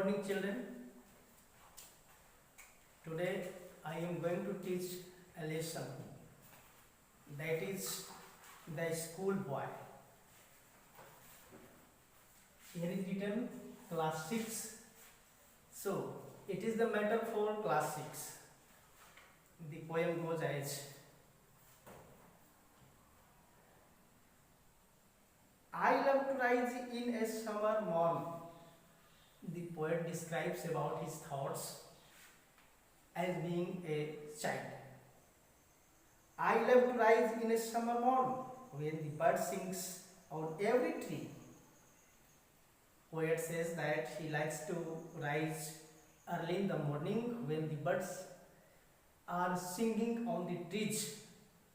morning, children. Today I am going to teach a lesson, that is the school boy. Here is written class 6. So it is the matter for class 6. The poem goes as: I love to rise in a summer morn. The poet describes about his thoughts as being a child. I love to rise in a summer morn when the bird sings on every tree. Poet says that he likes to rise early in the morning when the birds are singing on the trees.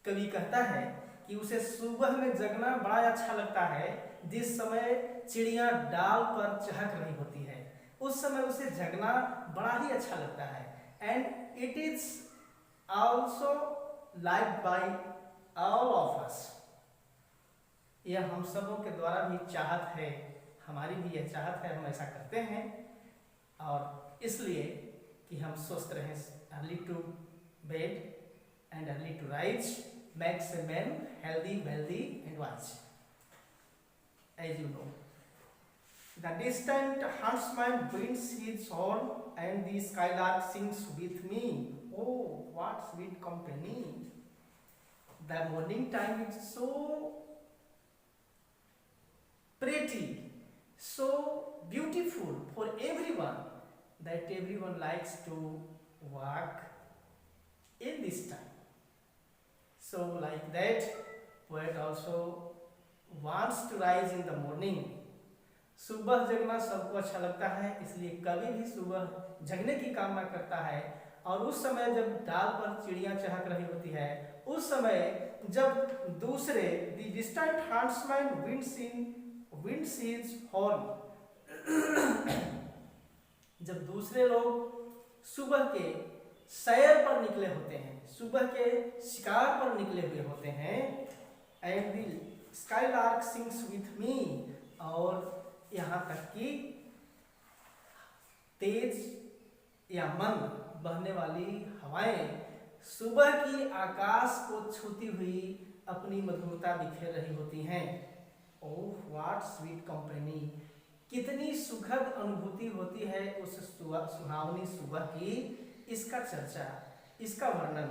कवि कहता है कि उसे सुबह में जगना बड़ा अच्छा लगता है, जिस समय चिड़िया डाल पर चहक रही होती है, उस समय उसे जगना बड़ा ही अच्छा लगता है. And it is also liked by all of us. यह हम सबों के द्वारा भी चाहत है, हमारी भी यह चाहत है, हम ऐसा करते हैं. और इसलिए कि हम स्वस्थ रहें. Early to bed and early to rise makes a man healthy, wealthy and wise. As you know, the distant huntsman winds his horn and the skylark sings with me. Oh, what sweet company! The morning time is so pretty, so beautiful for everyone that everyone likes to walk in this time. So like that, poet also wants to rise in the morning. सुबह जगना सबको अच्छा लगता है, इसलिए कभी भी सुबह जगने की कामना करता है. और उस समय जब डाल पर चिड़ियां चहक रही होती है, उस समय जब दूसरे the distant huntsman winds his horn, जब दूसरे लोग सुबह के सैर पर निकले होते हैं, सुबह के शिकार पर निकले हुए होते हैं, and the skylark sings with me, और यहाँ तक कि तेज या मंद बहने वाली हवाएं सुबह की आकाश को छूती हुई अपनी मधुरता बिखेर रही होती हैं. Oh what sweet company! कितनी सुखद अनुभूति होती है उस सुहावनी सुबह की. इसका चर्चा, इसका वर्णन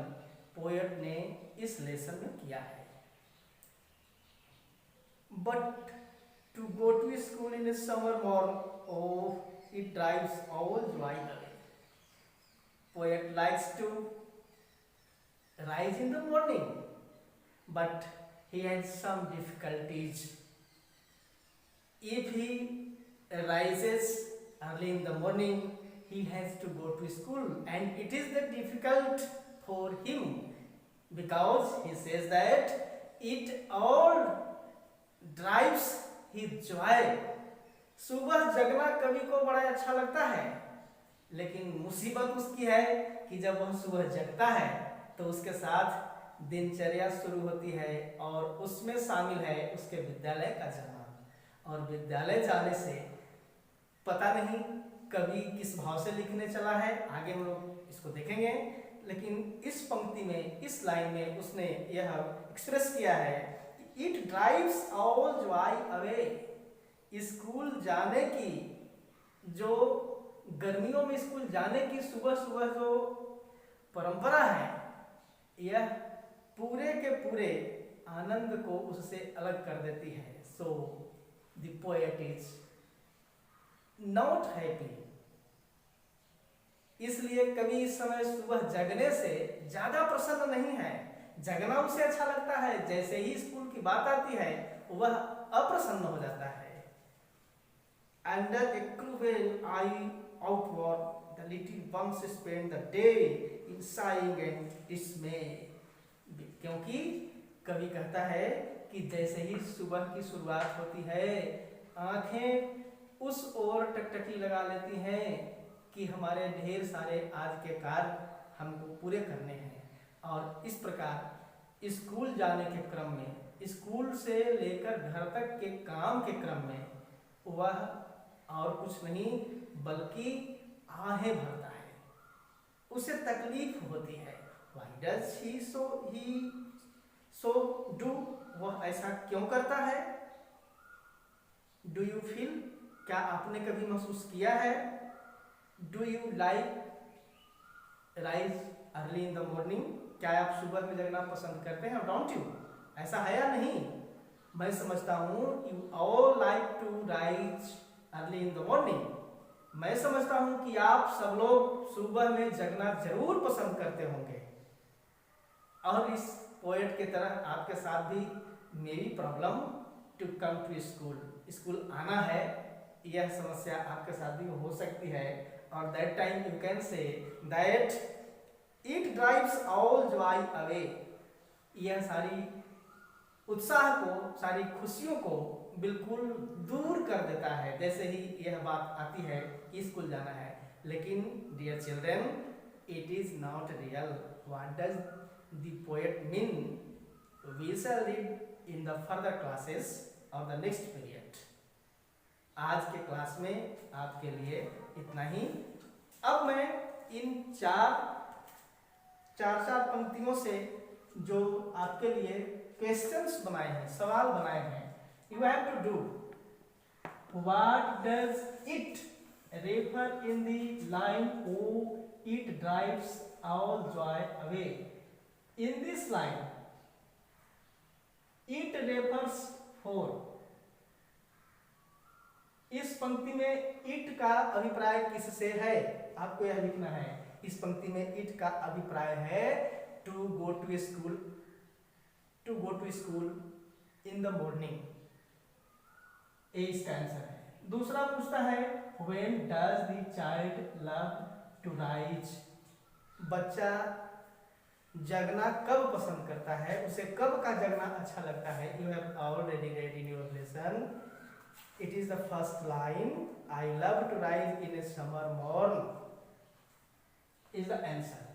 पोएट ने इस लेसन में किया है. But to go to school in a summer morn, oh it drives all joy away. Poet likes to rise in the morning, but he has some difficulties. If he rises early in the morning, he has to go to school, and it is the difficult for him because he says that it all drives his joy. सुबह जगना कवि को बड़ा अच्छा लगता है, लेकिन मुसीबत उसकी है कि जब वह सुबह जगता है तो उसके साथ दिनचर्या शुरू होती है, और उसमें शामिल है उसके विद्यालय का जाना. और विद्यालय जाने से पता नहीं कवि किस भाव से लिखने चला है, आगे हम लोग इसको देखेंगे. लेकिन इस पंक्ति में, इस लाइन में उसने यह एक्सप्रेस किया है कि it drives all joy away. School जाने की, जो गर्मियों में स्कूल जाने की सुबह सुबह जो परंपरा है, यह पूरे के पूरे आनंद को उससे अलग कर देती है. So the poet is not happy. इसलिए कवि इस समय सुबह जगने से ज्यादा प्रसन्न नहीं है. जगना उसे अच्छा लगता है, जैसे ही स्कूल की बात आती है वह अप्रसन्न हो जाता है. Under a cruel eye outward, the little ones spend the day in sighing and dismay. क्योंकि कवि कहता है कि जैसे ही सुबह की शुरुआत होती है, आंखें उस ओर टकटकी लगा लेती हैं कि हमारे ढेर सारे आज के कार्य हमको पूरे करने हैं. और इस प्रकार स्कूल जाने के क्रम में, स्कूल से लेकर घर तक के काम के क्रम में वह और कुछ नहीं बल्कि आहें भरता है, उसे तकलीफ होती है। Why does he so do? वह ऐसा क्यों करता है? Do you feel? क्या आपने कभी महसूस किया है? Do you like rise early in the morning? क्या आप सुबह में जगना पसंद करते हैं? Don't you? ऐसा है या नहीं? मैं समझता हूँ you all like to rise early in the morning. मैं समझता हूँ कि आप सब लोग सुबह में जगना जरूर पसंद करते होंगे। और इस पोएट की तरह आपके साथ भी मेरी problem to come to school आना है, यह समस्या आपके साथ भी हो सकती है। और that time you can say that it drives all joy away. यह सारी उत्साह को, सारी खुशियों को बिल्कुल दूर कर देता है जैसे ही यह बात आती है कि स्कूल जाना है। लेकिन dear children, it is not real. What does the poet mean? We shall read in the further classes of the next period. आज के क्लास में आपके लिए इतना ही। अब मैं इन चार पंक्तियों से जो आपके लिए क्वेश्चंस बनाए हैं, सवाल बनाए हैं, you have to do. What does it refer in the line oh it drives all joy away? In this line it refers for, इस पंक्ति में इट का अभिप्राय किससे है? आपको यह लिखना है। इस पंक्ति में इट का अभिप्राय है to go to school in the morning. A इसका आंसर है। दूसरा पूछता है when does the child love to rise? बच्चा जगना कब पसंद करता है, उसे कब का जगना अच्छा लगता है? You have already read in your lesson. It is the first line, I love to rise in a summer morn is the answer.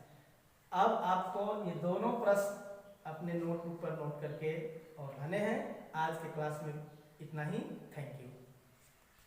अब आपको ये दोनों प्रश्न अपने नोटबुक पर नोट करके और रहने हैं। आज के क्लास में इतना ही। Thank you.